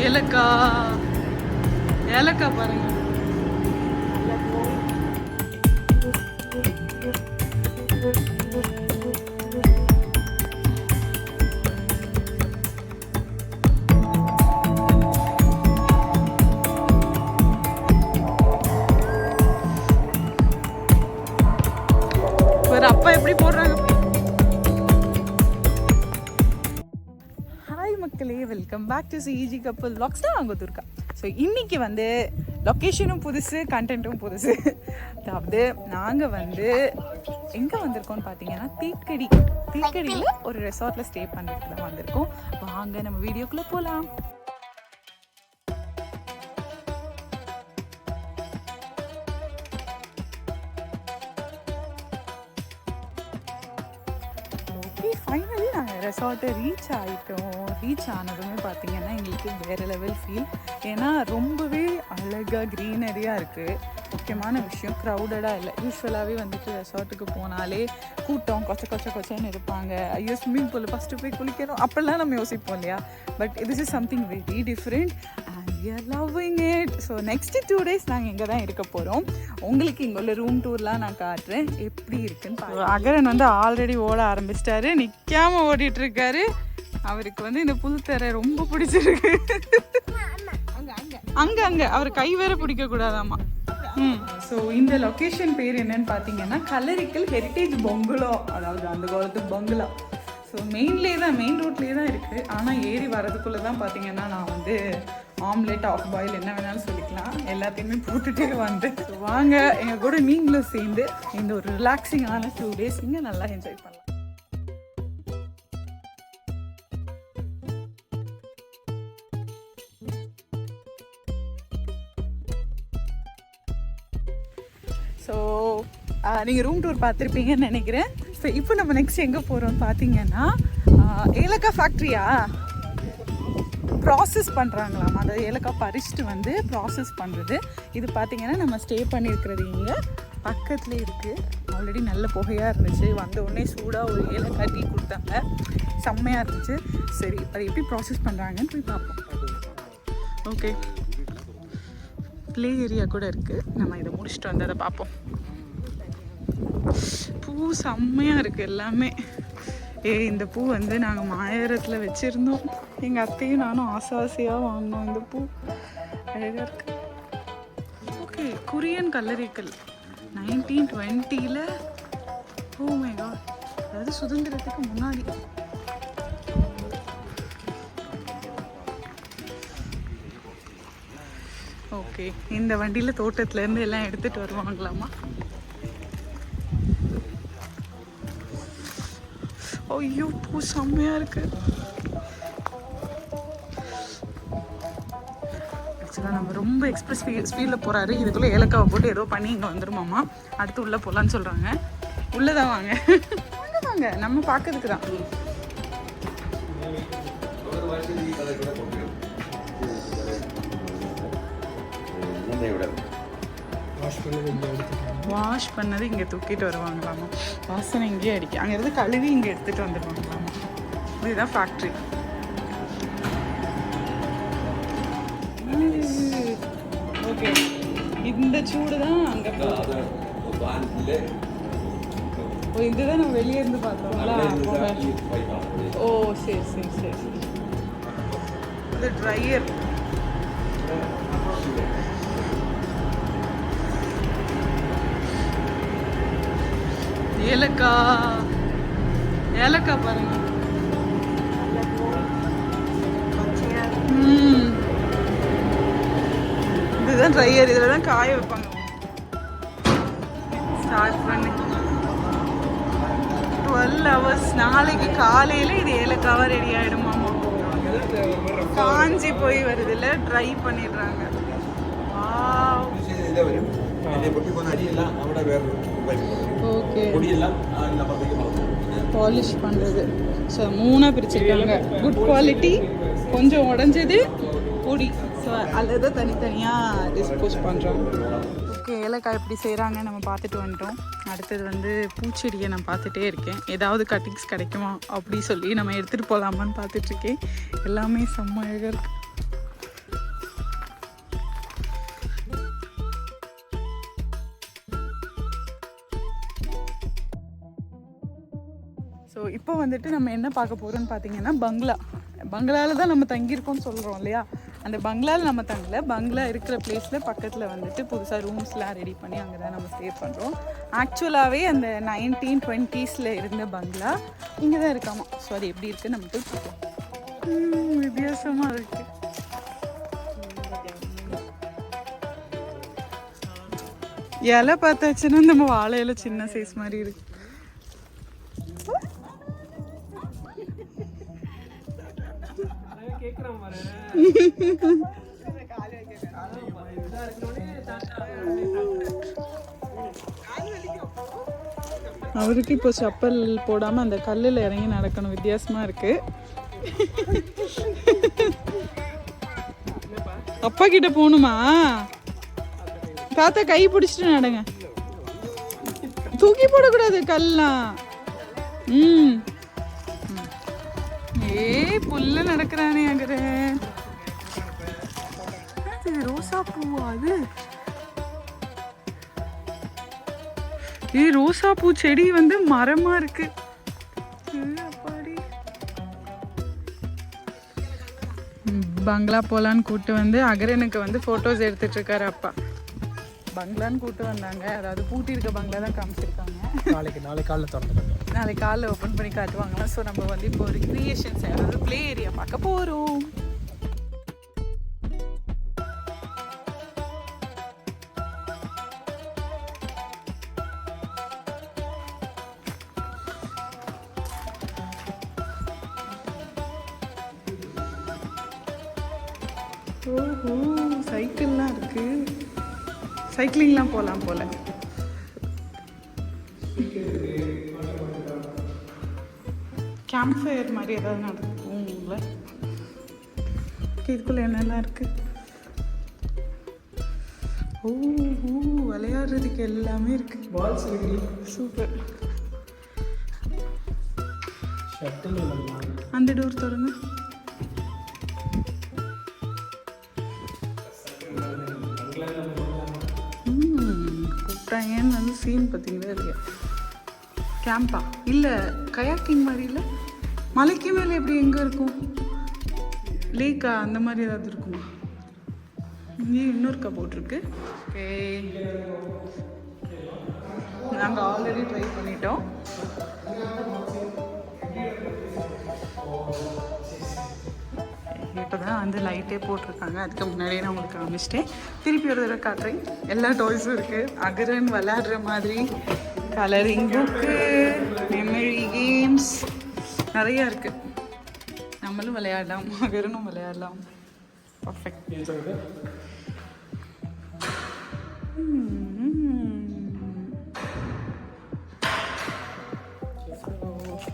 ஏலக்காய் ஏலக்காய் பாருங்க. அப்பா எப்படி போடுறாங்க. ஹாய் மக்களே, வெல்கம் பேக் டு சிஇஜி கப்பல் வ்ளாக்ஸ் தான் அங்கே துர்கா. ஸோ இன்றைக்கி வந்து லொக்கேஷனும் புதுசு, கண்டென்ட்டும் புதுசு. அதாவது நாங்கள் வந்து எங்கே வந்திருக்கோம்னு பார்த்தீங்கன்னா தீக்கடியில் ஒரு ரெசார்ட்டில் ஸ்டே பண்ணுறதுக்கு தான் வந்திருக்கோம். வாங்க நம்ம வீடியோக்குள்ளே போகலாம். ஃபைனலி நாங்கள் ரெசார்ட்டை ரீச் ஆகிட்டோம். ரீச் ஆனதுமே பார்த்தீங்கன்னா எங்களுக்கு வேறு லெவல் ஃபீல். ஏன்னா ரொம்பவே அழகாக க்ரீனரியாக இருக்குது. முக்கியமான விஷயம் க்ரௌடடாக இல்லை. யூஸ்வலாகவே வந்துட்டு ரெசார்ட்டுக்கு போனாலே கூட்டம் கொச்சன்னு இருப்பாங்க. ஐயோ ஸ்விம்மிங் பூல் ஃபஸ்ட்டு போய் குளிக்கணும் அப்படிலாம் நம்ம யோசிப்போம் இல்லையா. But this is something very different and we are loving it. So next 2 days நாங்கள் இங்கே தான் இருக்க போகிறோம். உங்களுக்கு இங்கே உள்ள ரூம் டூர்லாம் நான் காட்டுறேன் எப்படி இருக்குன்னு. அகரன் வந்து ஆல்ரெடி ஓட ஆரம்பிச்சிட்டாரு, நிற்காமல் ஓடிட்டுருக்காரு. அவருக்கு வந்து இந்த புல்தரை ரொம்ப பிடிச்சிருக்கு. அங்கே அவர் கை வேற பிடிக்க கூடாதாமா. ஸோ இந்த லொக்கேஷன் பேர் என்னன்னு பார்த்தீங்கன்னா கல்லரிக்கல் ஹெரிட்டேஜ் பங்களா, அதாவது அந்த காலத்து பங்களா. ஸோ மெயின் ரோட்லேயே தான் இருக்குது. ஆனால் ஏறி வரதுக்குள்ளே தான் பார்த்தீங்கன்னா நான் வந்து ஆம்லெட், ஆஃப் பாயில் என்ன வேணாலும் சொல்லிக்கலாம், எல்லாத்தையுமே போட்டுகிட்டே வந்தேன். ஸோ வாங்க எங்கள் கூட நீங்களும் சேர்ந்து இந்த ஒரு ரிலாக்ஸிங்கான 2 days இங்கே நல்லா என்ஜாய் பண்ணலாம். ஸோ நீங்கள் ரூம் டூர் பார்த்துருப்பீங்கன்னு நினைக்கிறேன். ஸோ இப்போ நம்ம நெக்ஸ்ட் எங்கே போகிறோம்னு பார்த்தீங்கன்னா ஏலக்காய் ஃபேக்ட்ரியா ப்ராசஸ் பண்ணுறாங்களாம். அதாவது ஏலக்காய் பறிச்சுட்டு வந்து ப்ராசஸ் பண்ணுறது. இது பார்த்திங்கன்னா நம்ம ஸ்டே பண்ணியிருக்கிறது இங்கே பக்கத்துலேயே இருக்குது. ஆல்ரெடி நல்ல புகையாக இருந்துச்சு. வந்த உடனே சூடாக ஒரு ஏலக்காய் டீ கொடுத்தாங்க, செம்மையாக இருந்துச்சு. சரி அது எப்படி ப்ராசஸ் பண்ணுறாங்கன்னு போய் பார்ப்போம். ஓகே, ப்ளே ஏரியா கூட இருக்குது. நம்ம இதை முடிச்சுட்டு வந்து அதை பார்ப்போம். பூ செம்மையாக இருக்குது எல்லாமே. இந்த பூ வந்து நாங்கள் மாயரத்தில் வச்சுருந்தோம். எங்கள் அத்தையும் நானும் ஆசையாக வாங்கினோம். இந்த பூ அழகாக இருக்குது. ஓகே, கொரியன் கல்லரிக்கல் 1920. ஓ மை காட், அதாவது சுதந்திரத்துக்கு முன்னாடி. ஓகே, இந்த வண்டியில் தோட்டத்துலேருந்து எல்லாம் எடுத்துகிட்டு வருவாங்களாமா. ஐயோ பூ செம்மையாக இருக்கு. ஆக்சுவலாக நம்ம ரொம்ப எக்ஸ்பிரஸ் ஸ்பீடில் போகிறாரு. இதுக்குள்ளே ஏலக்காவை போட்டு ஏதோ பண்ணி இங்கே வந்துருமாம்மா. அடுத்து உள்ளே போகலான்னு சொல்கிறாங்க. உள்ளே தான் வாங்க, வாங்க நம்ம பார்க்கறதுக்கு தான். வாஷ் பண்ணது இங்கே தூக்கிட்டு வருவாங்களாமா. வாசனை இங்கேயே அடிக்க, அங்கேருந்து கழுவி இங்கே எடுத்துகிட்டு வந்துடுவாங்களாமா. இதுதான் ஃபேக்ட்ரி. ஓகே, இந்த சூடு தான் அங்கே போகுது. ஓ, இதுதான் நம்ம வெளியே இருந்து பார்த்தோம்ல. ஓ சரி சரி சரி சரி. இது ட்ரையர். ஏலக்காய் பாருங்க. இதுதான் ட்ரையர், இதில் தான் காய வைப்பாங்க. ஸ்டார்ட் பண்ணி 12 hours. நாளைக்கு காலையில் இது ஏலக்காவாக ரெடி ஆகிடுமாமா. காஞ்சி போய் வருது இல்லை, ட்ரை பண்ணிடுறாங்க. ஓகே, பாலிஷ் பண்ணுறது. ஸோ 3ஆக பிரிச்சுருக்காங்க. குட் குவாலிட்டி, கொஞ்சம் உடஞ்சது, பொடி. ஸோ அல்லது தனித்தனியாக டிஸ்போஸ் பண்ணுறோம். ஓகே, ஏலக்காய் எப்படி செய்கிறாங்க நம்ம பார்த்துட்டு வந்துட்டோம். அடுத்தது வந்து பூச்செடியை நான் பார்த்துட்டே இருக்கேன். ஏதாவது கட்டிங்ஸ் கிடைக்குமா அப்படி சொல்லி நம்ம எடுத்துகிட்டு போகலாமான்னு பார்த்துட்ருக்கேன். எல்லாமே செம்ம அழகாக இருக்குது. இப்போ வந்துட்டு நம்ம என்ன பார்க்க போகிறோம்னு பார்த்தீங்கன்னா பங்களாவில் தான் நம்ம தங்கியிருக்கோம்னு சொல்கிறோம் இல்லையா, அந்த பங்களாவில் நம்ம தங்கல, பங்களா இருக்கிற பிளேஸில் பக்கத்தில் வந்துட்டு புதுசாக ரூம்ஸ்லாம் ரெடி பண்ணி அங்கே தான் நம்ம ஸ்டே பண்ணுறோம். ஆக்சுவலாகவே அந்த 1920s இருந்த பங்களா இங்கே தான் இருக்காமா. ஸோ அது எப்படி இருக்குது நம்ம போய் பார்க்கலாம். வித்தியாசமாக இருக்குது. இலை பார்த்தாச்சுன்னா நம்ம வாழை இலை சின்ன சைஸ் மாதிரி இருக்கு. அவருக்கு இப்போ செப்பல் போடாம அந்த கல்லில் இறங்கி நடக்கணும். வித்தியாசமா இருக்கு. அப்பா கிட்ட போகணுமா? தாத்தா கை பிடிச்சிட்டு நடங்க, தூக்கி போடக்கூடாது கல்லாம். புல்ல நடக்கிறானே அங்கற. ரோசா பூவா அது? ரோசா பூ செடி வந்து மரமா இருக்கு. பங்களா போலான்னு கூப்பிட்டு வந்து அகரனுக்கு வந்து போட்டோஸ் எடுத்துட்டு இருக்காரு அப்பா. பங்களான்னு கூப்பிட்டு வந்தாங்க, அதாவது பூட்டி இருக்க பங்களா தான் காமிச்சிருக்காங்க. நாளைக்கு காலைல ஓப்பன் பண்ணி காட்டுவாங்களா. ஸோ நம்ம வந்து இப்போ ஒரு கிரியேஷன்ஸ், அதாவது ப்ளே ஏரியா பார்க்க போகிறோம். ஓஹோ, சைக்கிள்லாம் இருக்கு. சைக்கிளிங்லாம் போகலாம் போல. கேம்ப் ஃபயர் மாதிரி ஏதாவது நடக்கும்ல. இதுக்குள்ள என்னெல்லாம் இருக்கு? ஓஹோ, விளையாடுறதுக்கு எல்லாமே இருக்கு. பால்ஸ் இருக்கு. சூப்பர். அந்த டோர் திறங்க. கூப்பிட்டாங்கன்னு வந்து சீன் பார்த்தீங்களா இல்லையா? கேம்பா இல்லை, கயாக்கிங் மாதிரி இல்லை. மலைக்கு மேலே எப்படி எங்கே இருக்கும்? லேக்கா அந்த மாதிரி ஏதாவது இருக்குமா? இங்கே இன்னொருக்கா போட்டிருக்கு. ஓகே, நாங்கள் ஆல்ரெடி ட்ரை பண்ணிட்டோம். இப்போ தான் வந்து லைட்டே போட்டிருக்காங்க. அதுக்கு முன்னாடியே நான் உங்களுக்கு காமிச்சிட்டேன். திருப்பி ஒரு தடவை காட்டுறேன். எல்லா டாய்ஸும் இருக்குது. அகரன் விளையாடுற மாதிரி கலரிங் புக்கு, மெமரி கேம்ஸ் நிறையா இருக்குது. நம்மளும் விளையாடலாம், அகரனும் விளையாடலாம். பர்ஃபெக்ட்.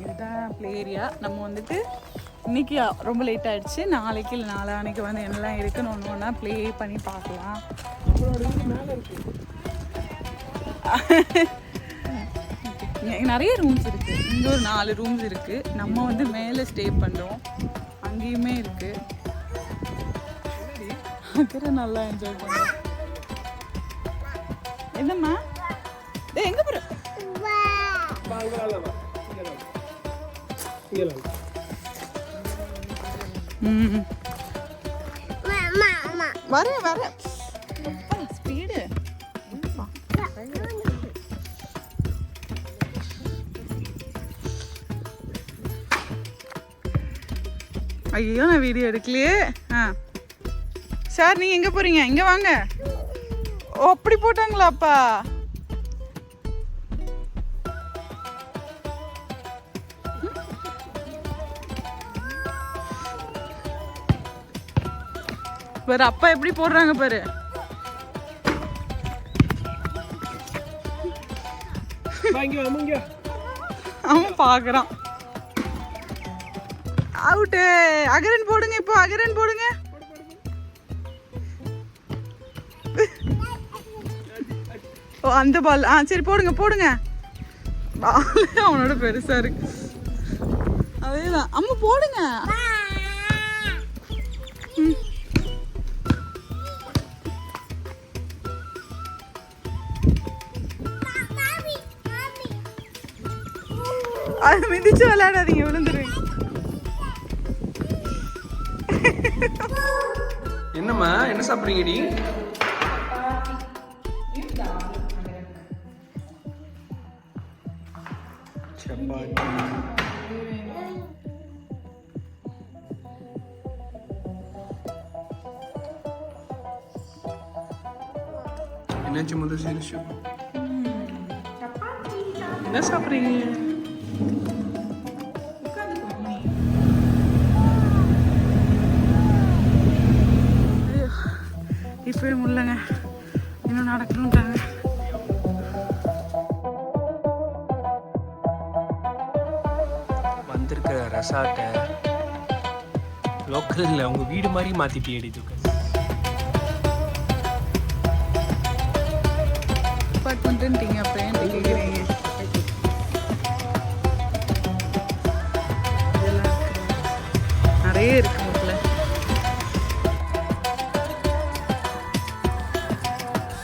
இதுதான் ப்ளே ஏரியா. நம்ம வந்துட்டு இன்னைக்கு ரொம்ப லேட் ஆகிடுச்சு. நாளைக்கு இல்லை நாளான்னைக்கு வந்து என்னெல்லாம் இருக்குன்னு ஒன்று ஒன்றா ப்ளே பண்ணி பார்க்கலாம். நிறைய ரூம்ஸ் இருக்குது. இங்கே ஒரு 4 ரூம்ஸ் இருக்குது. நம்ம வந்து மேலே ஸ்டே பண்ணுறோம். அங்கேயுமே இருக்குது. அக்கறை நல்லா என்ஜாய் பண்ணுறோம். என்னம்மா எங்கே போகிற? வர ஸ்பீடு. ஐயோ, நான் வீடியோ எடுக்கலையே. சார் நீங்க எங்க போறீங்க? இங்க வாங்க. ஓ, அப்படி போட்டாங்களாப்பா? பாரு அப்பா எப்படி போடுறாங்க பாரு. அவன் பாக்குறான். அவுட்டு. அகரன் போடுங்க. இப்போ அகரன் போடுங்க. ஓ, அந்த பால். சரி போடுங்க போடுங்க. பால் அவனோட பெருசா இருக்கு. அதேதான். அம்மா போடுங்க. அது மிதிச்சு விளையாடாதீங்க, விழுந்துருவீங்க. என்னம்மா என்ன சாப்பிட்றீங்க நீ? சப்பாத்தி. என்னாச்சு முதல் சீரிஷு? என்ன சாப்பிட்றீங்க? இப்பவே முடியலங்க, இன்னும் நடக்கணுன்றாங்க. வந்திருக்கிற ரெசார்ட்டை லோக்கலில் உங்கள் வீடு மாதிரி மாற்றிட்டேடி தூக்க. அப்பார்ட்மெண்ட்டுன்ட்டீங்க, அப்புறம் ஏன் கேட்குறீங்க? இதெல்லாம் நிறைய இருக்கு.